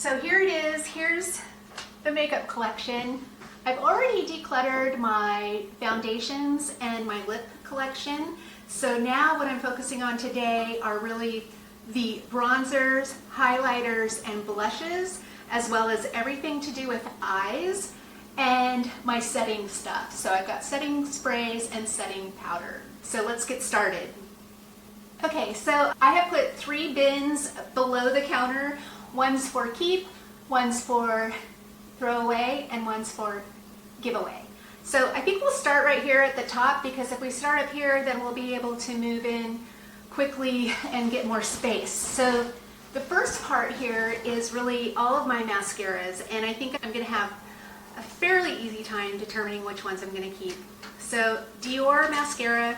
So here it is. Here's the makeup collection. I've already decluttered my foundations and my lip collection. So now what I'm focusing on today are really the bronzers, highlighters, and blushes, as well as everything to do with eyes and my setting stuff. So I've got setting sprays and setting powder. So let's get started. Okay, so I have put 3 bins below the counter. One's for keep, one's for throw away, and one's for giveaway. So I think we'll start right here at the top, because if we start up here, then we'll be able to move in quickly and get more space. So the first part here is really all of my mascaras, and I think I'm gonna have a fairly easy time determining which ones I'm gonna keep. So Dior mascara,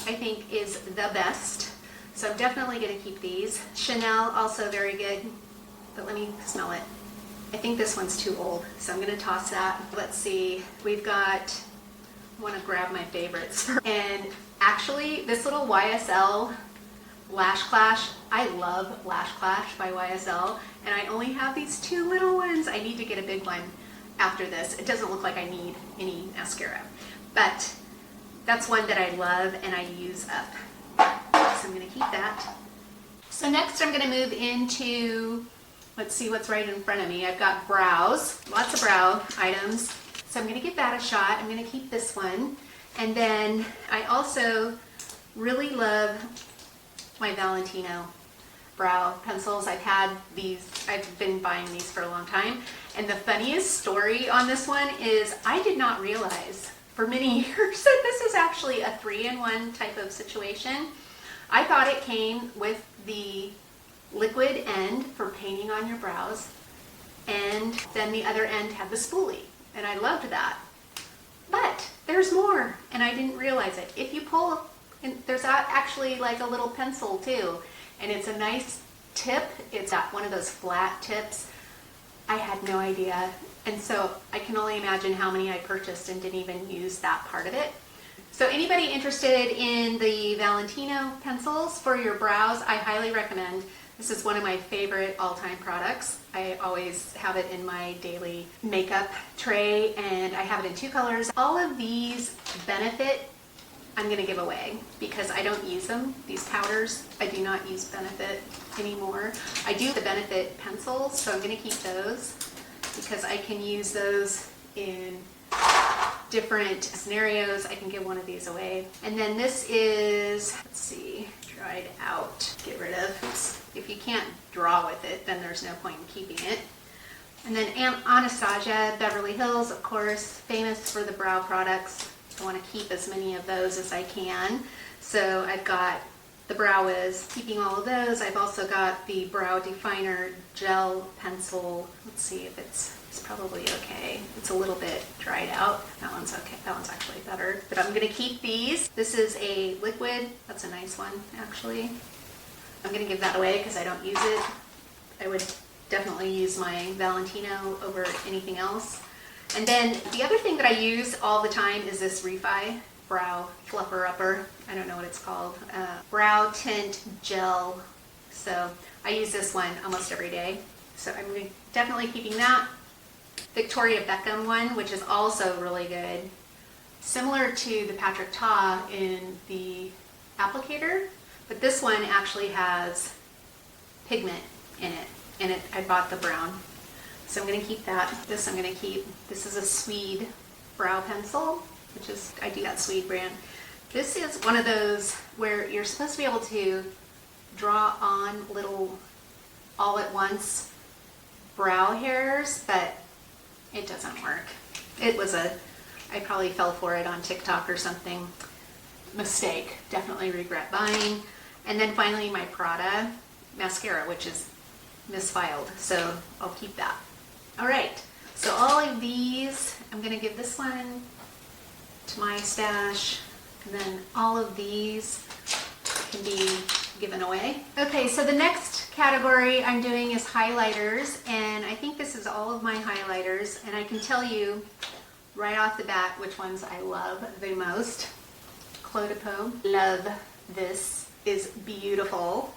I think, is the best. So I'm definitely gonna keep these. Chanel, also very good, but let me smell it. I think this one's too old, so I'm gonna toss that. Let's see, we've got, I wanna grab my favorites. And actually, this little YSL Lash Clash, I love Lash Clash by YSL, and I only have these 2 little ones. I need to get a big one after this. It doesn't look like I need any mascara, but that's one that I love and I use up. So I'm gonna keep that. So next I'm gonna move into, let's see what's right in front of me. I've got brows, lots of brow items. So I'm gonna give that a shot. I'm gonna keep this one. And then I also really love my Valentino brow pencils. I've had these, I've been buying these for a long time. And the funniest story on this one is I did not realize for many years that this is actually a 3-in-1 type of situation. I thought it came with the liquid end for painting on your brows, and then the other end had the spoolie, and I loved that. But there's more, and I didn't realize it. If you pull, and there's actually like a little pencil too, and it's a nice tip. It's got one of those flat tips. I had no idea, and so I can only imagine how many I purchased and didn't even use that part of it. So anybody interested in the Valentino pencils for your brows, I highly recommend. This is one of my favorite all-time products. I always have it in my daily makeup tray, and I have it in 2 colors. All of these Benefit, I'm gonna give away because I don't use them. These powders, I do not use Benefit anymore. I do the Benefit pencils, so I'm gonna keep those because I can use those in different scenarios. I can give one of these away. And then this is, let's see, dried out, get rid of. Oops. If you can't draw with it, then there's no point in keeping it. And then Anastasia Beverly Hills, of course, famous for the brow products. I want to keep as many of those as I can. So I've got the Brow Wiz, keeping all of those. I've also got the Brow Definer Gel Pencil. Let's see if it's probably okay. It's a little bit dried out. That one's okay. That one's actually better. But I'm going to keep these. This is a liquid. That's a nice one, actually. I'm going to give that away because I don't use it. I would definitely use my Valentino over anything else. And then the other thing that I use all the time is this Refi Brow Fluffer Upper. I don't know what it's called. Brow Tint Gel. So I use this one almost every day. So I'm definitely keeping that. Victoria Beckham one, which is also really good. Similar to the Patrick Ta in the applicator, but this one actually has pigment in it, and I bought the brown. So I'm going to keep that. This I'm going to keep. This is a Swede brow pencil, which is, I do that Swede brand. This is one of those where you're supposed to be able to draw on little all at once brow hairs, but it doesn't work. It was I probably fell for it on TikTok or something. Mistake. Definitely regret buying. And then finally my Prada mascara, which is misfiled, so I'll keep that. All right, so all of these, I'm gonna give this one to my stash, and then all of these can be given away. Okay, so the next category I'm doing is highlighters, and I think this is all of my highlighters, and I can tell you right off the bat which ones I love the most. Clos de Peau, love this, is beautiful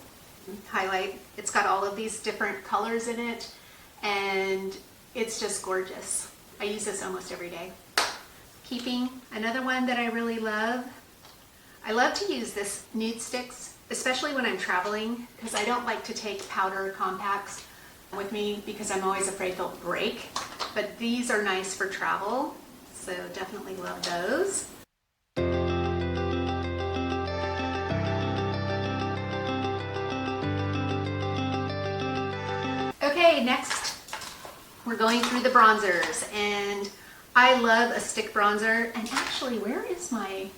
highlight. It's got all of these different colors in it, and it's just gorgeous. I use this almost every day. Keeping another one that I really love. I love to use this nude sticks, especially when I'm traveling, because I don't like to take powder compacts with me because I'm always afraid they'll break. But these are nice for travel, so definitely love those. Okay, next we're going through the bronzers, and I love a stick bronzer. And actually, where is my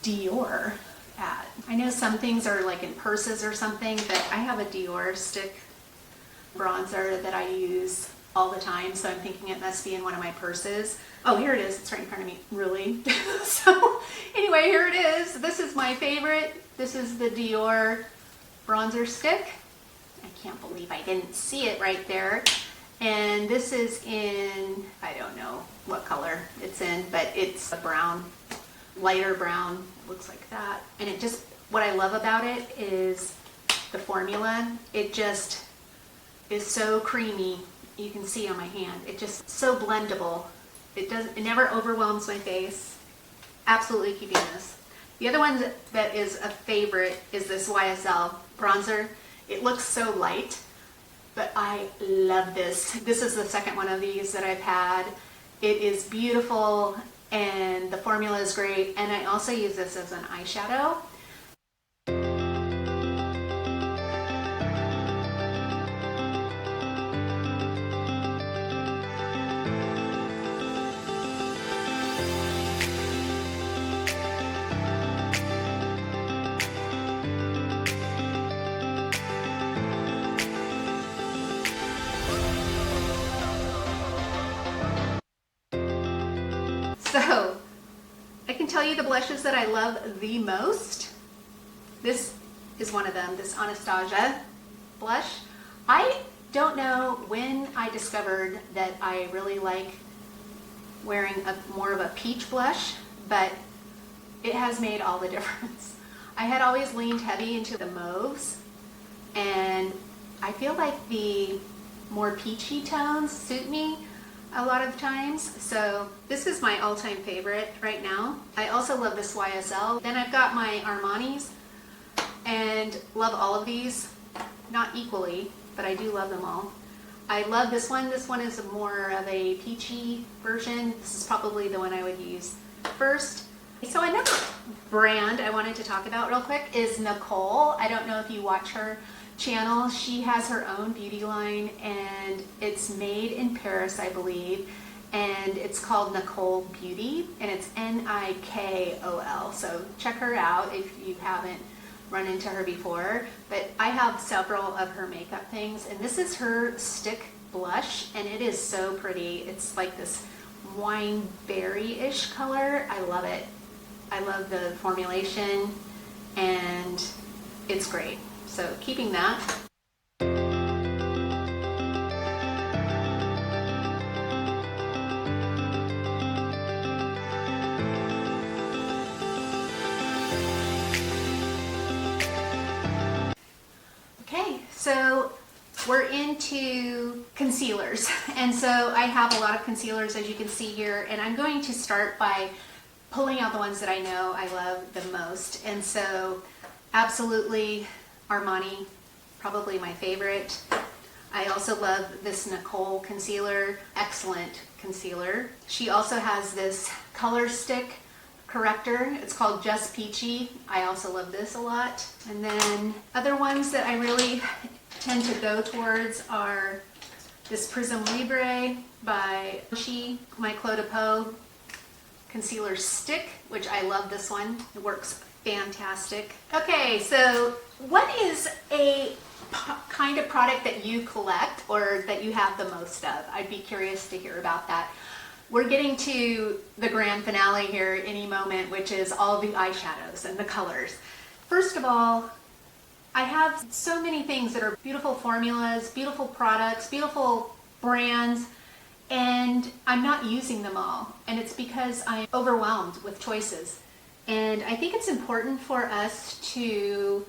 Dior at? I know some things are like in purses or something, but I have a Dior stick bronzer that I use all the time, so I'm thinking it must be in one of my purses. Oh, here it is. It's right in front of me. Really? So anyway, here it is. This is my favorite. This is the Dior bronzer stick. I can't believe I didn't see it right there. And this is in, I don't know what color it's in, but it's a brown, lighter brown. It looks like that. And it just, what I love about it is the formula. It just is so creamy. You can see on my hand. It just so blendable. It never overwhelms my face. Absolutely keeping this. The other one that is a favorite is this YSL bronzer. It looks so light, but I love this. This is the second one of these that I've had. It is beautiful and the formula is great. And I also use this as an eyeshadow. So, I can tell you the blushes that I love the most. This is one of them, this Anastasia blush. I don't know when I discovered that I really like wearing more of a peach blush, but it has made all the difference. I had always leaned heavy into the mauves, and I feel like the more peachy tones suit me a lot of times. So this is my all-time favorite right now. I also love this YSL. Then I've got my Armani's and love all of these, not equally, but I do love them all. I love this one. This one is more of a peachy version. This is probably the one I would use first. So another brand I wanted to talk about real quick is Nicole. I don't know if you watch her channel. She has her own beauty line, and it's made in Paris, I believe, and it's called Nicole Beauty, and it's Nikol. So check her out if you haven't run into her before. But I have several of her makeup things, and this is her stick blush, and it is so pretty. It's like this wine berry-ish color. I love it. I love the formulation, and it's great. So keeping that. Okay, so we're into concealers. And so I have a lot of concealers, as you can see here, and I'm going to start by pulling out the ones that I know I love the most. And so absolutely Armani, probably my favorite. I also love this Nicole concealer, excellent concealer. She also has this color stick corrector. It's called Just Peachy. I also love this a lot. And then other ones that I really tend to go towards are this Prism Libre by She, my Clos de Peau concealer stick, which I love this one. It works fantastic. Okay, so what is a kind of product that you collect or that you have the most of? I'd be curious to hear about that. We're getting to the grand finale here any moment, which is all the eyeshadows and the colors. First of all, I have so many things that are beautiful formulas, beautiful products, beautiful brands, and I'm not using them all. And it's because I'm overwhelmed with choices. And I think it's important for us to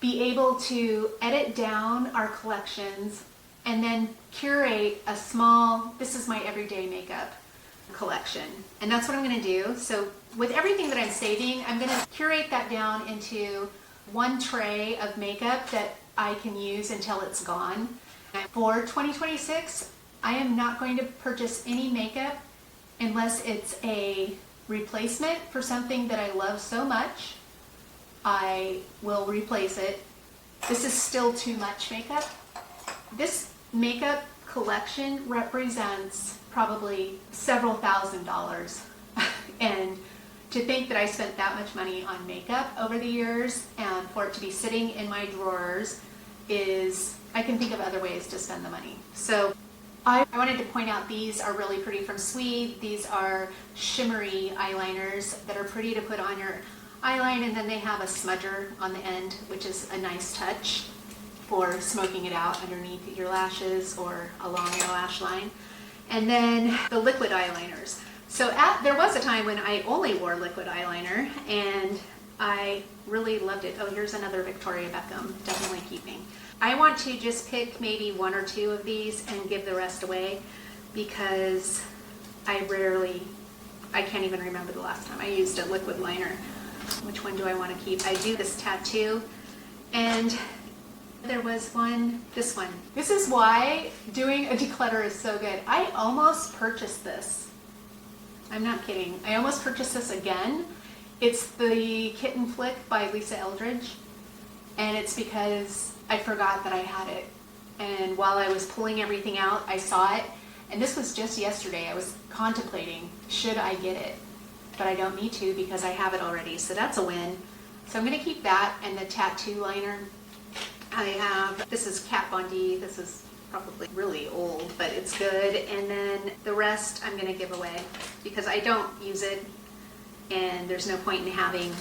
be able to edit down our collections and then curate a small, this is my everyday makeup collection. And that's what I'm gonna do. So with everything that I'm saving, I'm gonna curate that down into one tray of makeup that I can use until it's gone. For 2026, I am not going to purchase any makeup unless it's a replacement for something that I love so much. I will replace it. This is still too much makeup. This makeup collection represents probably several $1,000s. And to think that I spent that much money on makeup over the years and for it to be sitting in my drawers is, I can think of other ways to spend the money. So I wanted to point out these are really pretty from Swede. These are shimmery eyeliners that are pretty to put on your eyeline, and then they have a smudger on the end, which is a nice touch for smoking it out underneath your lashes or along your lash line. And then the liquid eyeliners. So there was a time when I only wore liquid eyeliner and I really loved it. Oh, here's another Victoria Beckham, definitely keeping. I want to just pick maybe one or two of these and give the rest away because I can't even remember the last time I used a liquid liner. Which one do I want to keep? I do this tattoo, and there was one, this one. This is why doing a declutter is so good. I almost purchased this. I'm not kidding. I almost purchased this again. It's the Kitten Flick by Lisa Eldridge, and it's because I forgot that I had it. And while I was pulling everything out, I saw it, and this was just yesterday. I was contemplating, should I get it? But I don't need to because I have it already, so that's a win. So I'm gonna keep that, and the tattoo liner. I have, this is Kat Von D. This is probably really old, but it's good. And then the rest I'm gonna give away because I don't use it, and there's no point in having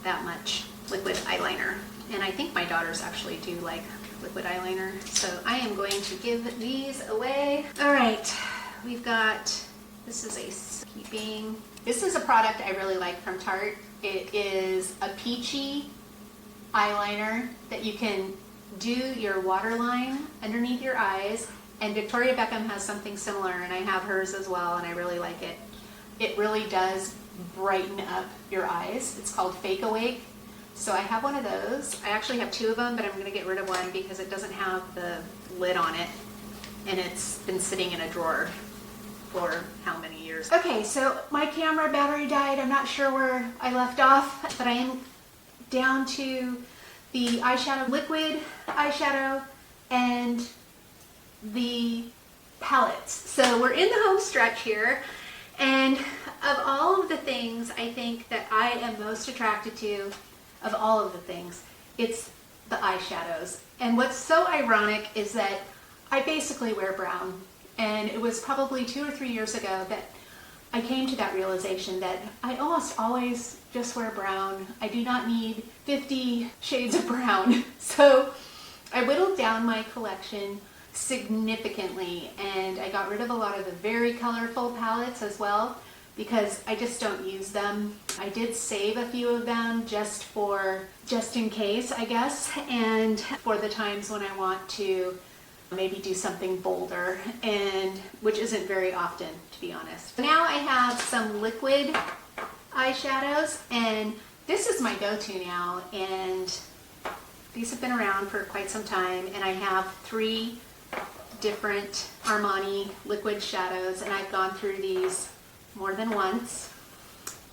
that much liquid eyeliner. And I think my daughters actually do like liquid eyeliner, so I am going to give these away. All right, we've got, this is a keeping. This is a product I really like from Tarte. It is a peachy eyeliner that you can do your waterline underneath your eyes, and Victoria Beckham has something similar, and I have hers as well, and I really like it. It really does brighten up your eyes. It's called Fake Awake. So I have one of those. I actually have two of them, but I'm going to get rid of one because it doesn't have the lid on it, and it's been sitting in a drawer for how many years. Okay, so my camera battery died. I'm not sure where I left off, but I am down to the eyeshadow, liquid eyeshadow, and the palettes. So we're in the home stretch here, and of all of the things I think that I am most attracted to, of all of the things, it's the eyeshadows. And what's so ironic is that I basically wear brown. And it was probably 2 or 3 years ago that I came to that realization that I almost always just wear brown. I do not need 50 shades of brown. So I whittled down my collection significantly, and I got rid of a lot of the very colorful palettes as well because I just don't use them. I did save a few of them just in case, I guess, and for the times when I want to maybe do something bolder, and which isn't very often, to be honest. Now I have some liquid eyeshadows, and this is my go-to now, and these have been around for quite some time, and I have 3 different Armani liquid shadows, and I've gone through these more than once.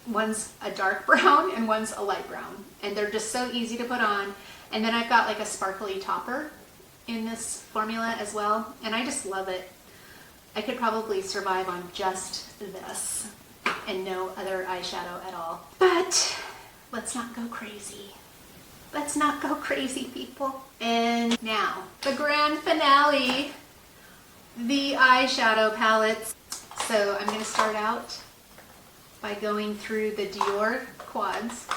One's a dark brown and one's a light brown, and they're just so easy to put on. And then I've got like a sparkly topper in this formula as well, and I just love it. I could probably survive on just this and no other eyeshadow at all. But let's not go crazy. Let's not go crazy, people. And now, the grand finale, the eyeshadow palettes. So I'm going to start out by going through the Dior quads.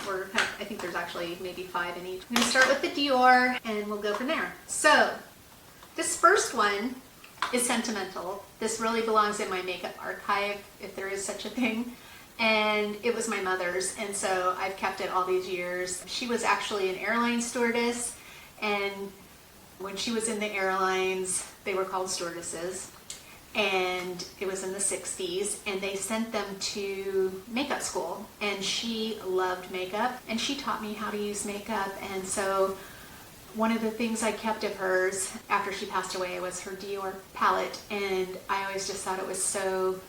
I think there's actually maybe 5 in each. I'm going to start with the Dior and we'll go from there. So this first one is sentimental. This really belongs in my makeup archive, if there is such a thing. And it was my mother's, and so I've kept it all these years. She was actually an airline stewardess, and When she was in the airlines, they were called stewardesses, and it was in the 60s, and they sent them to makeup school, and she loved makeup, and she taught me how to use makeup. And so one of the things I kept of hers after she passed away was her Dior palette, and I always just thought it was so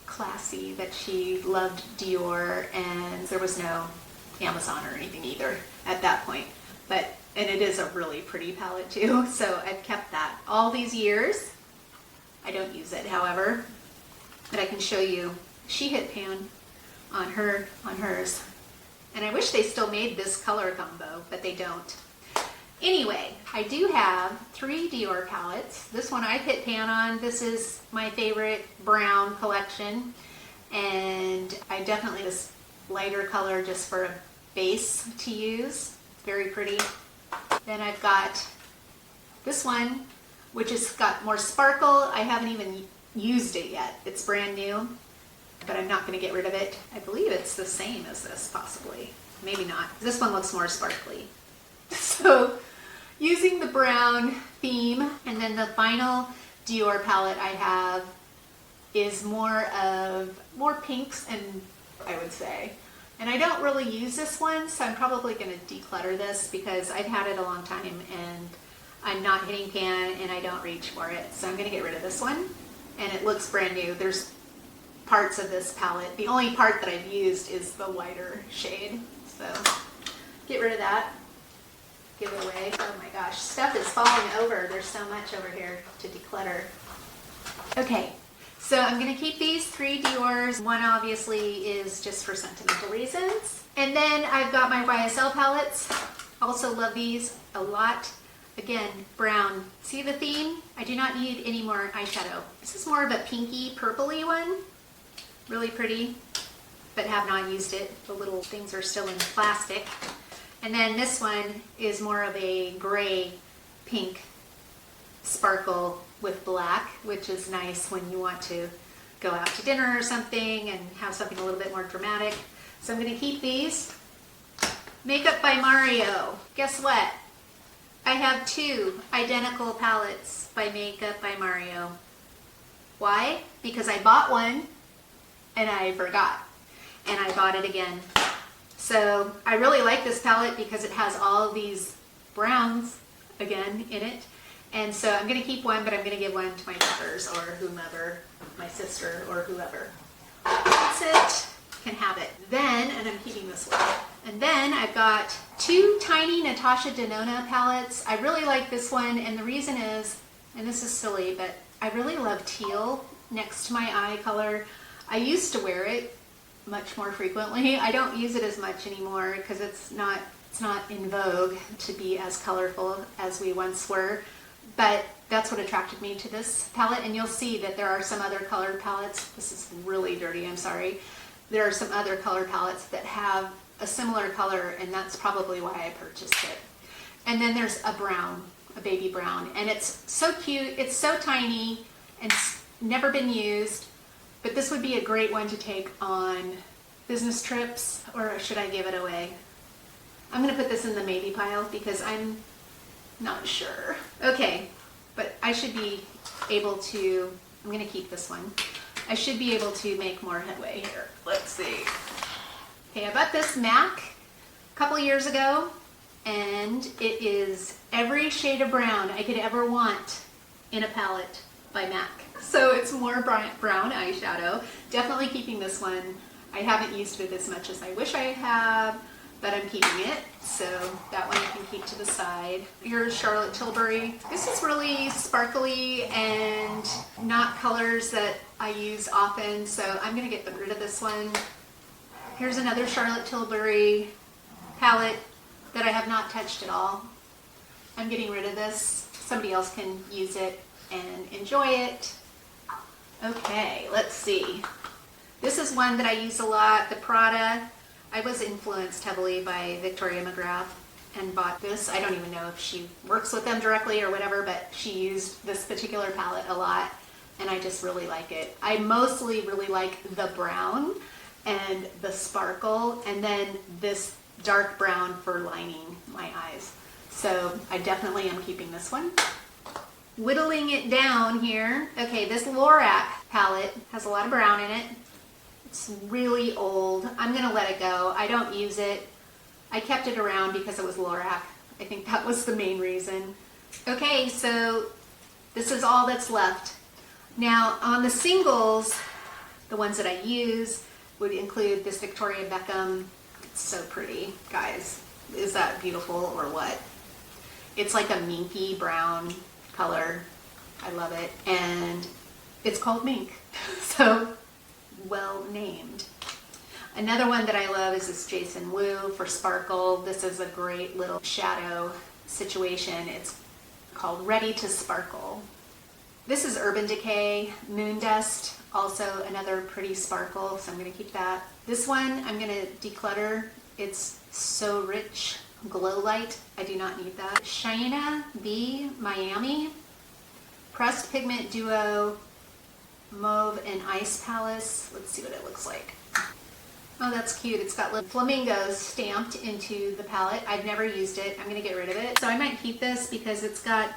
classy that she loved Dior, and there was no Amazon or anything either at that point. And it is a really pretty palette too, so I've kept that all these years. I don't use it, however, but I can show you. She hit pan on hers, and I wish they still made this color combo, but they don't. Anyway, I do have 3 Dior palettes. This one I hit pan on. This is my favorite brown collection, and I definitely this lighter color just for a base to use. Very pretty. Then I've got this one, which has got more sparkle. I haven't even used it yet. It's brand new, but I'm not going to get rid of it. I believe it's the same as this, possibly. Maybe not. This one looks more sparkly. So using the brown theme, and then the final Dior palette I have is more pinks, and I would say. And I don't really use this one, so I'm probably going to declutter this because I've had it a long time and I'm not hitting pan and I don't reach for it. So I'm going to get rid of this one, and it looks brand new. There's parts of this palette. The only part that I've used is the lighter shade. So get rid of that. Give it away. Oh my gosh, stuff is falling over. There's so much over here to declutter. Okay. So I'm going to keep these 3 Diors. One obviously is just for sentimental reasons. And then I've got my YSL palettes. Also love these a lot. Again, brown. See the theme? I do not need any more eyeshadow. This is more of a pinky purpley one. Really pretty, but have not used it. The little things are still in plastic. And then this one is more of a gray pink sparkle with black, which is nice when you want to go out to dinner or something and have something a little bit more dramatic. So I'm going to keep these. Makeup by Mario. Guess what? I have 2 identical palettes by Makeup by Mario. Why? Because I bought one and I forgot, and I bought it again. So I really like this palette because it has all these browns again in it. And so I'm going to keep one, but I'm going to give one to my daughters or whomever, my sister or whoever. That's it. Can have it. Then, and I'm keeping this one. And then I've got 2 tiny Natasha Denona palettes. I really like this one, and the reason is, and this is silly, but I really love teal next to my eye color. I used to wear it much more frequently. I don't use it as much anymore because it's not in vogue to be as colorful as we once were. But that's what attracted me to this palette, and you'll see that there are some other colored palettes. This is really dirty, I'm sorry. There are some other color palettes that have a similar color, and that's probably why I purchased it. And then there's a brown, a baby brown, and it's so cute. It's so tiny and it's never been used, but this would be a great one to take on business trips, or should I give it away? I'm going to put this in the maybe pile because I'm not sure. Okay, but I should be able to, I'm going to keep this one. I should be able to make more headway here. Let's see. Okay, I bought this MAC a couple years ago, and it is every shade of brown I could ever want in a palette by MAC. So it's more brown eyeshadow. Definitely keeping this one. I haven't used it as much as I wish I have, but I'm keeping it. So that one you can keep to the side. Here's Charlotte Tilbury. This is really sparkly and not colors that I use often, so I'm going to get rid of this one. Here's another Charlotte Tilbury palette that I have not touched at all. I'm getting rid of this. Somebody else can use it and enjoy it. Okay, let's see. This is one that I use a lot, the Prada. I was influenced heavily by Victoria McGrath and bought this. I don't even know if she works with them directly or whatever, but she used this particular palette a lot, and I just really like it. I mostly really like the brown and the sparkle, and then this dark brown for lining my eyes. So I definitely am keeping this one. Whittling it down here. Okay, this Lorac palette has a lot of brown in it. It's really old. I'm gonna let it go. I don't use it. I kept it around because it was Lorac. I think that was the main reason. Okay, so this is all that's left. Now on the singles, the ones that I use would include this Victoria Beckham. It's so pretty, guys. Is that beautiful or what? It's like a minky brown color. I love it. And it's called Mink. So well named. Another one that I love is this Jason Wu for Sparkle. This is a great little shadow situation. It's called Ready to Sparkle. This is Urban Decay Moon Dust, also another pretty sparkle, so I'm going to keep that. This one I'm going to declutter. It's so rich. Glow Light, I do not need that. Shaina B Miami Pressed Pigment Duo Mauve and Ice Palace. Let's see what it looks like. Oh, that's cute. It's got little flamingos stamped into the palette. I've never used it. I'm going to get rid of it. So I might keep this because it's got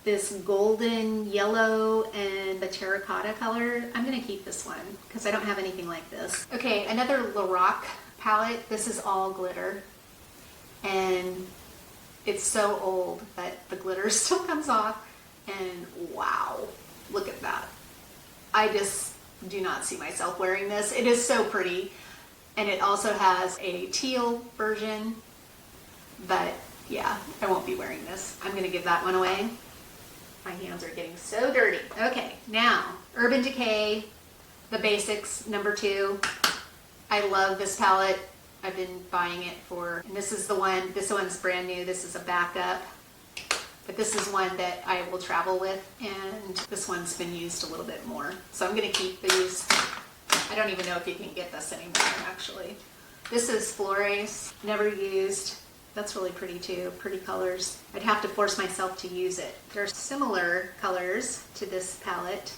this golden yellow and the terracotta color. I'm going to keep this one because I don't have anything like this. Okay, another Lorac palette. This is all glitter. And it's so old, but the glitter still comes off. And wow, look at that. I just do not see myself wearing this. It is so pretty. And it also has a teal version, but yeah, I won't be wearing this. I'm gonna give that one away. My hands are getting so dirty. Okay, now, Urban Decay, the Basics, #2. I love this palette. I've been buying it for, and this is the one, this one's brand new. This is a backup, but this is one that I will travel with, and this one's been used a little bit more. So I'm gonna keep these. I don't even know if you can get this anymore, actually. This is Flores, never used. That's really pretty too, pretty colors. I'd have to force myself to use it. There's similar colors to this palette,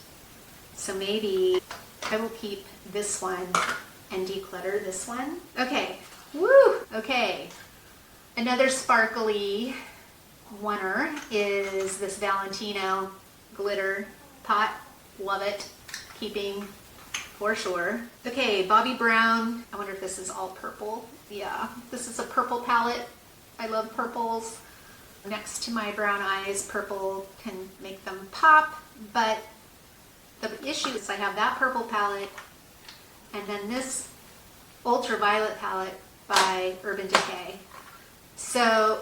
so maybe I will keep this one and declutter this one. Okay, woo, okay. Another sparkly oneer is this Valentino glitter pot. Love it, keeping for sure. Okay, Bobbi Brown. I wonder if this is all purple. Yeah, this is a purple palette. I love purples. Next to my brown eyes, purple can make them pop, but the issue is I have that purple palette and then this ultraviolet palette by Urban Decay. So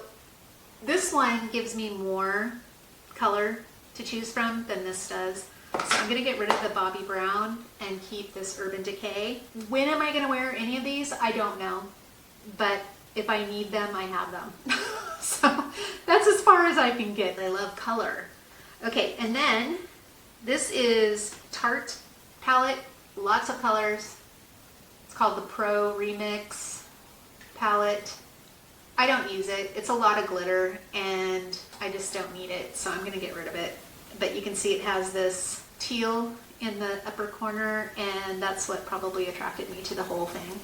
this one gives me more color to choose from than this does. So I'm gonna get rid of the Bobbi Brown and keep this Urban Decay. When am I gonna wear any of these? I don't know, but if I need them, I have them. So that's as far as I can get. I love color. Okay, and then this is Tarte palette, lots of colors. It's called the Pro Remix palette. I don't use it. It's a lot of glitter and I just don't need it, so I'm gonna get rid of it. But you can see it has this teal in the upper corner, and that's what probably attracted me to the whole thing.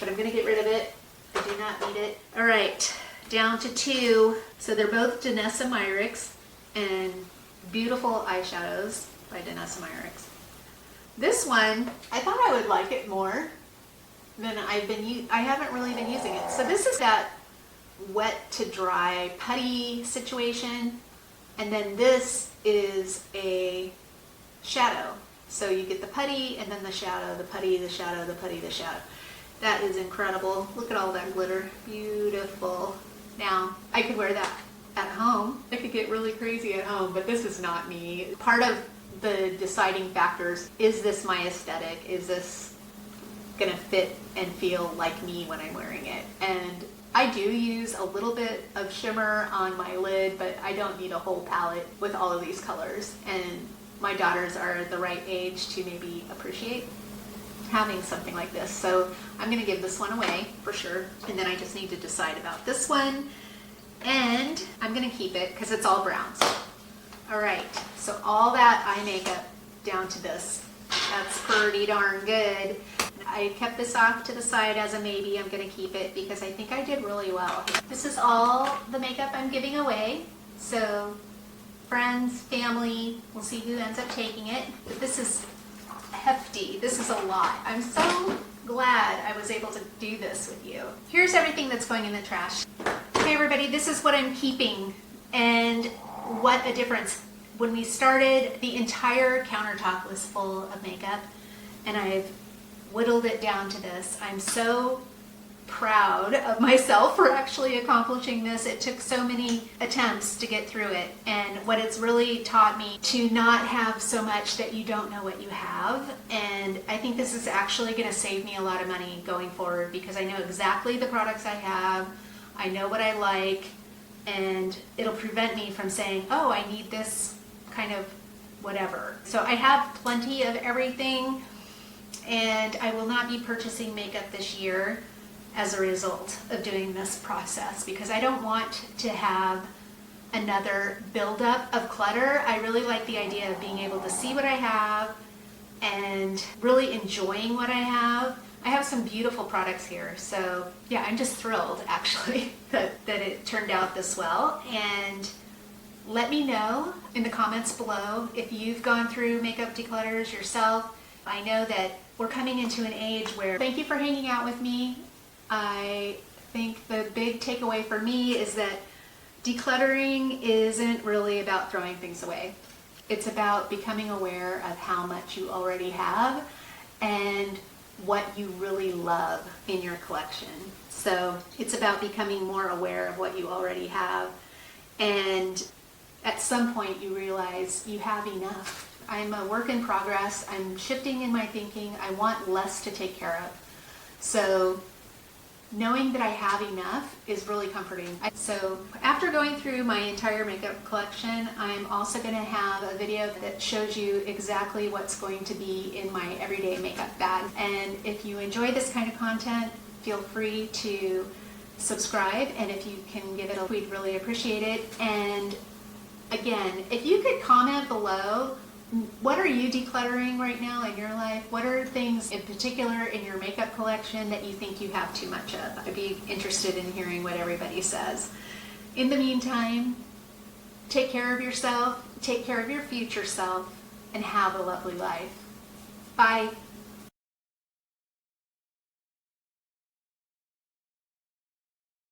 But I'm gonna get rid of it. I do not need it. All right, down to 2. So they're both Danessa Myricks and beautiful eyeshadows by Danessa Myricks. This one, I thought I would like it more than I haven't really been using it. So this is that wet to dry putty situation. And then this is a shadow. So you get the putty and then the shadow, the putty, the shadow, the putty, the shadow. That is incredible. Look at all that glitter. Beautiful. Now, I could wear that at home. I could get really crazy at home, but this is not me. Part of the deciding factors, is this my aesthetic? Is this gonna fit and feel like me when I'm wearing it? And I do use a little bit of shimmer on my lid, but I don't need a whole palette with all of these colors. And my daughters are the right age to maybe appreciate having something like this. So I'm gonna give this one away for sure. And then I just need to decide about this one. And I'm gonna keep it because it's all browns. All right, so all that eye makeup down to this. That's pretty darn good. I kept this off to the side as a maybe. I'm going to keep it because I think I did really well. This is all the makeup I'm giving away. So friends, family, we'll see who ends up taking it. But this is hefty. This is a lot. I'm so glad I was able to do this with you. Here's everything that's going in the trash. Hey everybody, this is what I'm keeping, and what a difference. When we started, the entire countertop was full of makeup, and I've whittled it down to this. I'm so proud of myself for actually accomplishing this. It took so many attempts to get through it, and what it's really taught me to not have so much that you don't know what you have. And I think this is actually going to save me a lot of money going forward, because I know exactly the products I have, I know what I like, and it'll prevent me from saying, oh, I need this kind of whatever. So I have plenty of everything, and I will not be purchasing makeup this year as a result of doing this process, because I don't want to have another buildup of clutter. I really like the idea of being able to see what I have and really enjoying what I have. I have some beautiful products here, so yeah, I'm just thrilled actually that it turned out this well. And let me know in the comments below if you've gone through makeup declutters yourself. I know that we're coming into an age where, thank you for hanging out with me. I think the big takeaway for me is that decluttering isn't really about throwing things away. It's about becoming aware of how much you already have and what you really love in your collection. So it's about becoming more aware of what you already have, and at some point you realize you have enough. I'm a work in progress. I'm shifting in my thinking. I want less to take care of. So knowing that I have enough is really comforting. So after going through my entire makeup collection, I'm also going to have a video that shows you exactly what's going to be in my everyday makeup bag. And if you enjoy this kind of content, feel free to subscribe, and if you can give it a, we'd really appreciate it. And again, if you could comment below, what are you decluttering right now in your life? What are things in particular in your makeup collection that you think you have too much of? I'd be interested in hearing what everybody says. In the meantime, take care of yourself, take care of your future self, and have a lovely life. Bye.